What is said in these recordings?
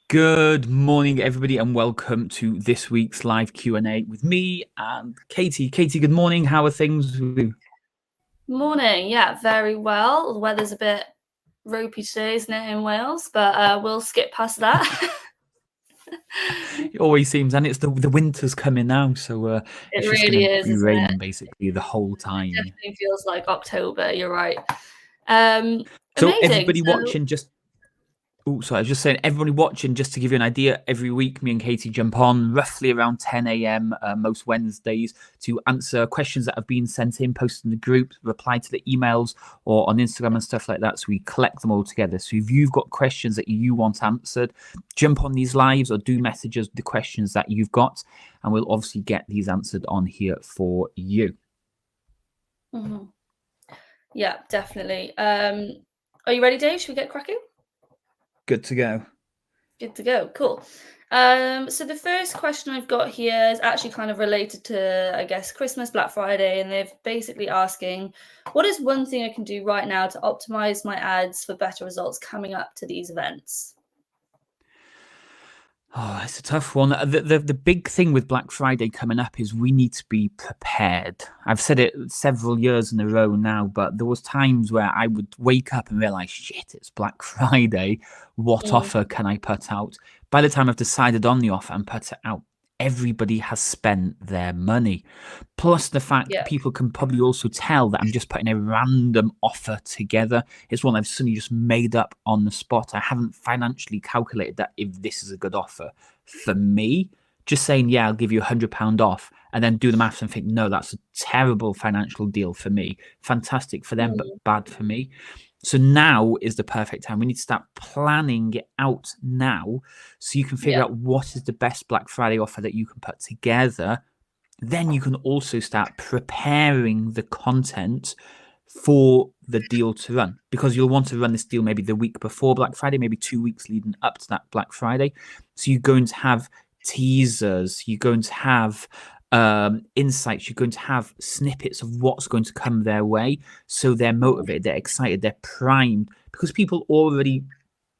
Good morning, everybody, and welcome to this week's live Q&A with me and Katie. Katie, good morning. How are things with you? Morning. Yeah, very well. The weather's a bit ropey today, isn't it, in Wales? But we'll skip past that. It always seems, and it's the winter's coming now, so it's It just going really to is, be isn't it? raining basically the whole It time. definitely feels like October. You're right. So Amazing. everybody So watching, I was just saying, everybody watching, just to give you an idea, every week me and Katie jump on roughly around 10 a.m. Most Wednesdays to answer questions that have been sent in, posted in the group, reply to the emails or on Instagram and stuff like that. So we collect them all together. So if you've got questions that you want answered, jump on these lives or do message us the questions that you've got, and we'll obviously get these answered on here for you. yeah, definitely. Are you ready, Dave? Should we get cracking? Good to go. Good to go. Cool. So the first question I've got here is actually kind of related to, I guess, Christmas, Black Friday, and they're basically asking, what is one thing I can do right now to optimize my ads for better results coming up to these events? Oh, it's a tough one. The big thing with Black Friday coming up is we need to be prepared. I've said it several years in a row now, but there was times where I would wake up and realize, shit, it's Black Friday. What offer can I put out? By the time I've decided on the offer and put it out, everybody has spent their money. Plus the fact Yeah. people can probably also tell that I'm just putting a random offer together. It's one I've suddenly just made up on the spot. I haven't financially calculated that if this is a good offer for me. Just saying, yeah, I'll give you £100 off, and then do the maths and think, no, that's a terrible financial deal for me. Fantastic for them, but bad for me. So now is the perfect time. We need to start planning it out now so you can figure out what is the best Black Friday offer that you can put together. Then you can also start preparing the content for the deal to run, because you'll want to run this deal maybe the week before Black Friday, maybe 2 weeks leading up to that Black Friday. So you're going to have teasers, you're going to have insights, you're going to have snippets of what's going to come their way. So they're motivated, they're excited, they're primed, because people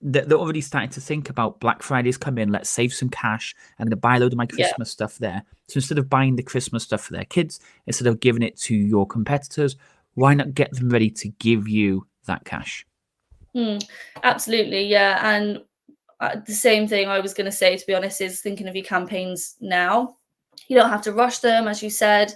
they're already starting to think about Black Friday's coming. Let's save some cash. I'm going to buy a load of my Christmas stuff there. So instead of buying the Christmas stuff for their kids, instead of giving it to your competitors, why not get them ready to give you that cash? Absolutely. Yeah. And the same thing I was going to say, to be honest, is thinking of your campaigns now. You don't have to rush them, as you said.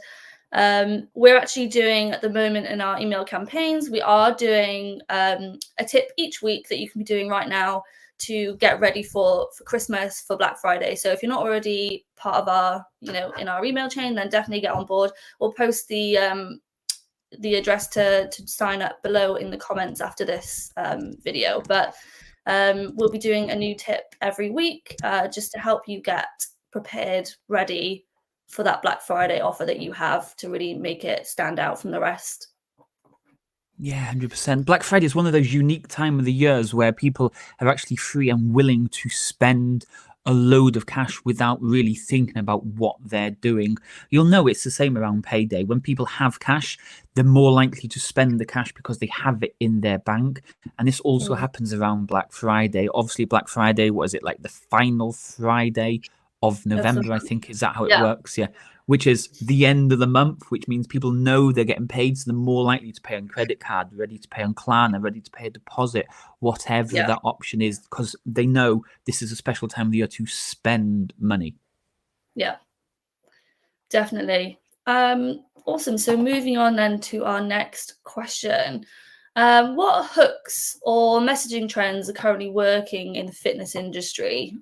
We're actually doing at the moment in our email campaigns, we are doing a tip each week that you can be doing right now to get ready for Christmas, for Black Friday. So if you're not already part of our, in our email chain, then definitely get on board. We'll post the address to sign up below in the comments after this video. But we'll be doing a new tip every week just to help you get prepared, ready for that Black Friday offer that you have to really make it stand out from the rest. Yeah, 100%. Black Friday is one of those unique time of the years where people are actually free and willing to spend a load of cash without really thinking about what they're doing. You'll know it's the same around payday. When people have cash, they're more likely to spend the cash because they have it in their bank. And this also happens around Black Friday. Obviously, Black Friday, what is it, like the final Friday of November, I think? Is that how it works? Yeah. Which is the end of the month, which means people know they're getting paid, so they're more likely to pay on credit card, ready to pay on Klarna, ready to pay a deposit, whatever that option is, because they know this is a special time of the year to spend money. Yeah, definitely. Awesome. So moving on then to our next question. What hooks or messaging trends are currently working in the fitness industry?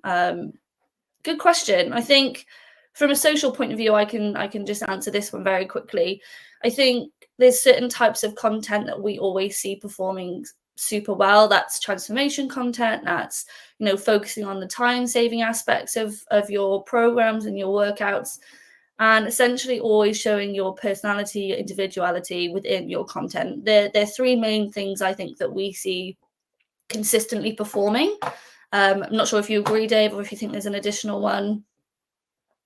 Good question. I think from a social point of view, I can just answer this one very quickly. I think there's certain types of content that we always see performing super well. That's transformation content. That's, focusing on the time saving aspects of your programs and your workouts, and essentially always showing your personality, your individuality within your content. There are three main things I think that we see consistently performing. I'm not sure if you agree, Dave, or if you think there's an additional one.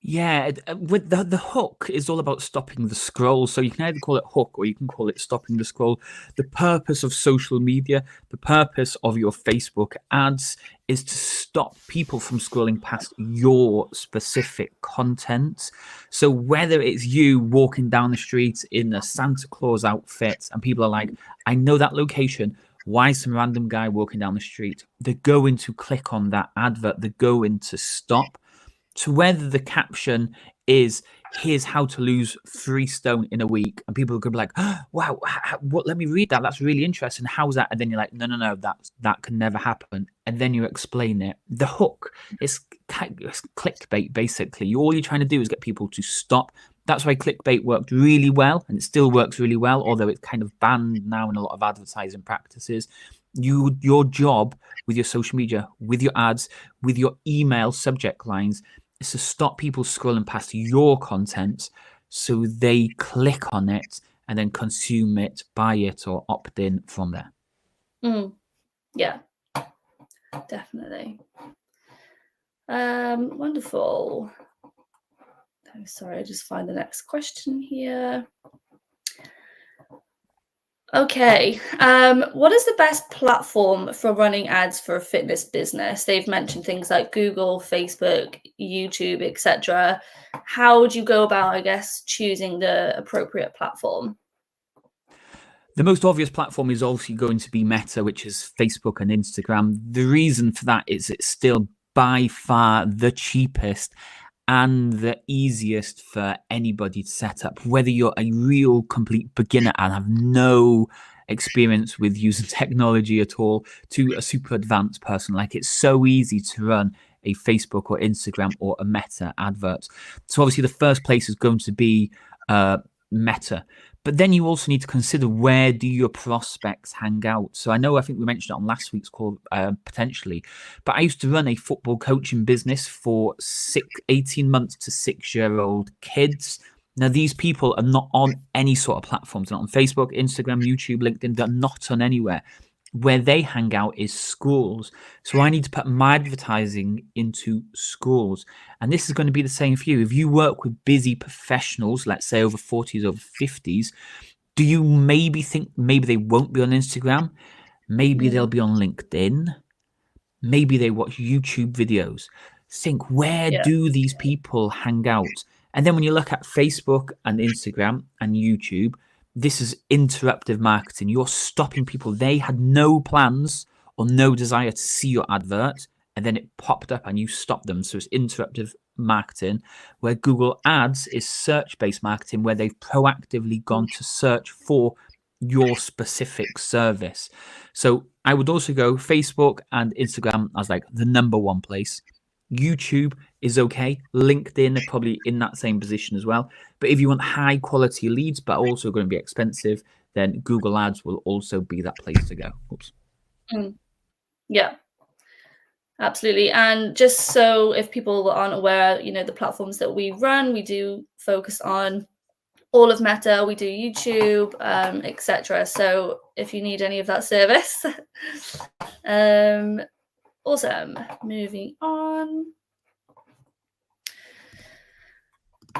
Yeah, with the hook is all about stopping the scroll. So you can either call it hook or you can call it stopping the scroll. The purpose of social media, the purpose of your Facebook ads is to stop people from scrolling past your specific content. So whether it's you walking down the street in a Santa Claus outfit and people are like, I know that location. Why is some random guy walking down the street? They're going to click on that advert. They're going to stop. To whether the caption is here's how to lose 3 stone in a week, and people are going to be like, oh, wow, what, let me read that, that's really interesting, how's that? And then you're like, no, that can never happen, and then you explain it. The hook is clickbait. Basically, all you're trying to do is get people to stop. That's why clickbait worked really well, and it still works really well, although it's kind of banned now in a lot of advertising practices. Your job with your social media, with your ads, with your email subject lines is to stop people scrolling past your content so they click on it and then consume it, buy it, or opt in from there. Yeah, definitely. Wonderful. Oh, sorry, I just find the next question here. Okay. What is the best platform for running ads for a fitness business? They've mentioned things like Google, Facebook, YouTube, etc. How would you go about, I guess, choosing the appropriate platform? The most obvious platform is obviously going to be Meta, which is Facebook and Instagram. The reason for that is it's still by far the cheapest and the easiest for anybody to set up, whether you're a real complete beginner and have no experience with using technology at all, to a super advanced person. Like, it's so easy to run a Facebook or Instagram or a Meta advert. So obviously the first place is going to be Meta. But then you also need to consider, where do your prospects hang out? So I think we mentioned it on last week's call, potentially, but I used to run a football coaching business for 18 months to 6-year-old kids. Now, these people are not on any sort of platforms. They're not on Facebook, Instagram, YouTube, LinkedIn. They're not on anywhere. Where they hang out is schools. So I need to put my advertising into schools. And this is going to be the same for you. If you work with busy professionals, let's say over 40s, over 50s, do you maybe think maybe they won't be on Instagram? Maybe they'll be on LinkedIn. Maybe they watch YouTube videos. Think, where do these people hang out? And then when you look at Facebook and Instagram and YouTube, this is interruptive marketing. You're stopping people. They had no plans or no desire to see your advert, and then it popped up and you stopped them. So it's interruptive marketing. Where Google Ads is search-based marketing, where they've proactively gone to search for your specific service. So I would also go Facebook and Instagram as like the number one place. YouTube is okay. LinkedIn are probably in that same position as well. But if you want high quality leads, but also going to be expensive, then Google Ads will also be that place to go. Oops. Yeah, absolutely. And just so if people aren't aware, the platforms that we run, we do focus on all of Meta, we do YouTube, etc. So if you need any of that service, awesome. Moving on.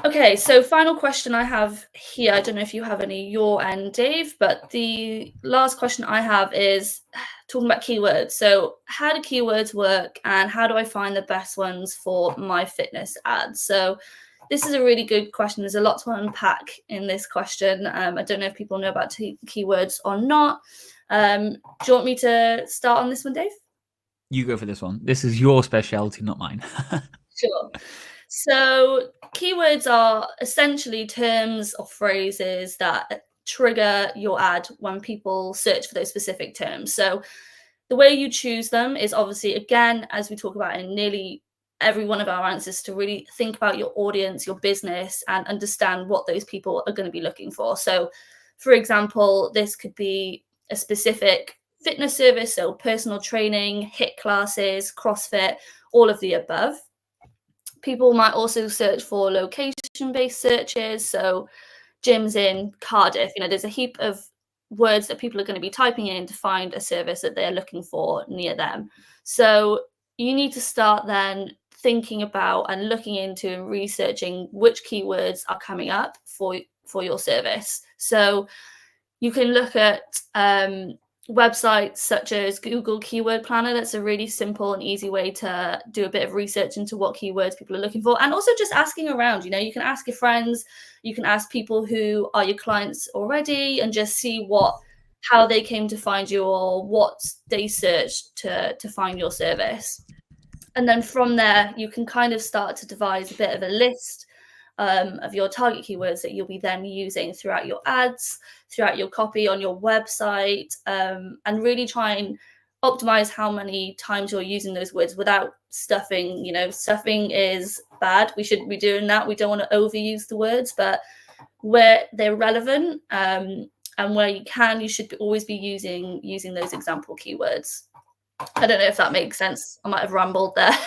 Okay, so final question I have here. I don't know if you have any your end, Dave, but the last question I have is talking about keywords. So how do keywords work, and how do I find the best ones for my fitness ads? So this is a really good question. There's a lot to unpack in this question. I don't know if people know about keywords or not. Do you want me to start on this one, Dave? You go for this one. This is your specialty, not mine. Sure. So keywords are essentially terms or phrases that trigger your ad when people search for those specific terms. So the way you choose them is obviously, again, as we talk about in nearly every one of our answers, to really think about your audience, your business, and understand what those people are going to be looking for. So, for example, this could be a specific fitness service, so personal training, HIIT classes, CrossFit, all of the above. People might also search for location-based searches, so gyms in Cardiff. There's a heap of words that people are going to be typing in to find a service that they're looking for near them. So you need to start then thinking about and looking into and researching which keywords are coming up for your service. So you can look at websites such as Google Keyword Planner. That's a really simple and easy way to do a bit of research into what keywords people are looking for, and also just asking around. You can ask your friends, you can ask people who are your clients already, and just see how they came to find you or what they searched to find your service. And then from there, you can kind of start to devise a bit of a list of your target keywords that you'll be then using throughout your ads, throughout your copy on your website, and really try and optimize how many times you're using those words without stuffing. Stuffing is bad. We shouldn't be doing that. We don't want to overuse the words, but where they're relevant and where you can, you should always be using those example keywords. I don't know if that makes sense. I might have rambled there.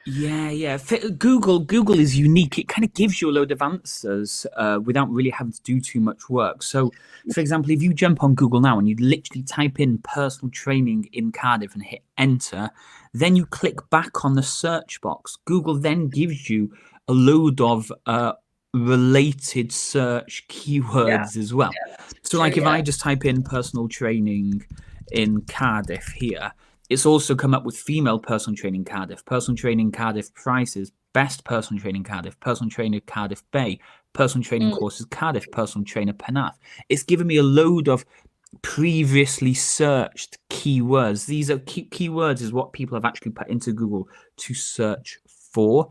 Yeah. Google is unique. It kind of gives you a load of answers without really having to do too much work. So, for example, if you jump on Google now and you literally type in personal training in Cardiff and hit enter, then you click back on the search box. Google then gives you a load of related search keywords as well. So like if I just type in personal training in Cardiff here, it's also come up with female personal training Cardiff, personal training Cardiff prices, best personal training Cardiff, personal trainer Cardiff Bay, personal training courses Cardiff, personal trainer Penarth. It's given me a load of previously searched keywords. These are keywords is what people have actually put into Google to search for.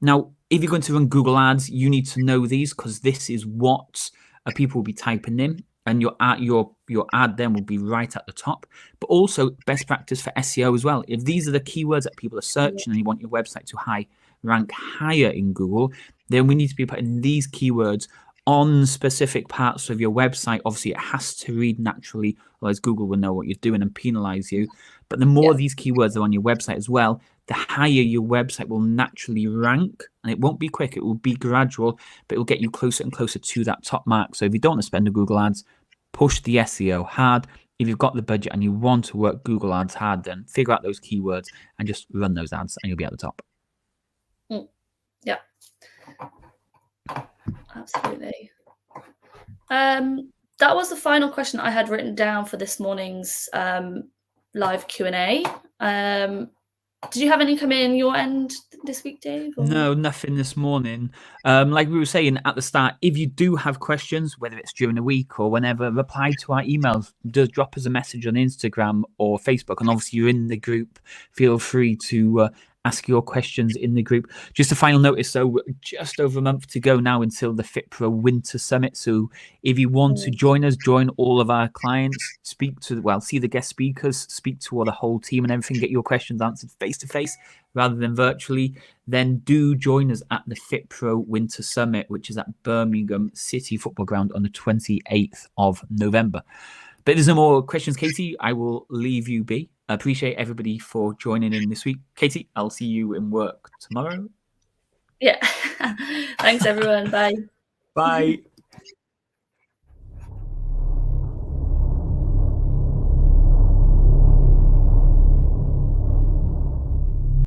Now, if you're going to run Google Ads, you need to know these because this is what people will be typing in. And your ad then will be right at the top. But also best practice for SEO as well. If these are the keywords that people are searching and you want your website to rank higher in Google, then we need to be putting these keywords on specific parts of your website. Obviously, it has to read naturally, otherwise Google will know what you're doing and penalize you. But the more these keywords are on your website as well, the higher your website will naturally rank. And it won't be quick, it will be gradual, but it will get you closer and closer to that top mark. So if you don't want to spend on Google Ads, push the SEO hard. If you've got the budget and you want to work Google Ads hard, then figure out those keywords and just run those ads and you'll be at the top. Yeah, absolutely. That was the final question I had written down for this morning's live Q&A. Did you have any come in your end this week, Dave? Or? No, nothing this morning. Like we were saying at the start, if you do have questions, whether it's during the week or whenever, reply to our emails. Just drop us a message on Instagram or Facebook. And obviously you're in the group. Feel free to ask your questions in the group. Just a final notice, so just over a month to go now until the FitPro Winter Summit. So if you want to join us, join all of our clients, see the guest speakers, speak to the whole team and everything, get your questions answered face to face rather than virtually, then do join us at the FitPro Winter Summit, which is at Birmingham City Football Ground on the 28th of November. But if there's no more questions, Katie, I will leave you be. I appreciate everybody for joining in this week. Katie, I'll see you in work tomorrow. Yeah. Thanks, everyone. Bye. Bye.